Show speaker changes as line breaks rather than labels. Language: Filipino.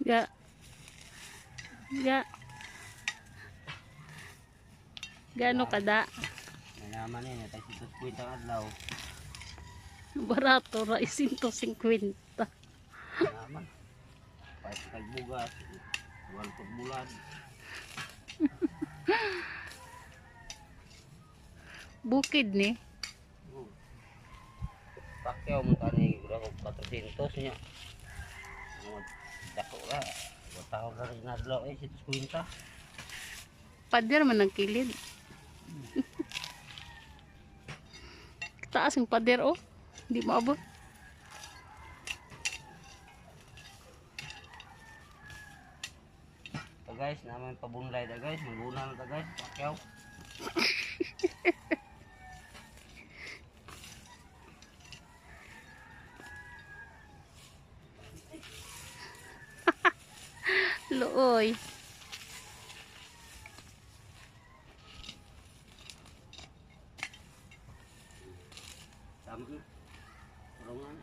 Ya, ya. Gaano kada?
May naman yun, tayo sitos kwenta ang adlaw.
Barato ra 150.
Naman. Pahit tagbugas, wal pagbulan.
Bukid ni.
Pakyaw mo tani, gura ko 400 niya. Dako ra. Watawag ra rin adlaw sitos kwenta.
Pader man ang kilid. Taas ang pader oh. Di maabot.
Guys, naman pabunlay da guys, mangguna na ta guys, pakyaw.
Looy.
Tama na. Tulungan.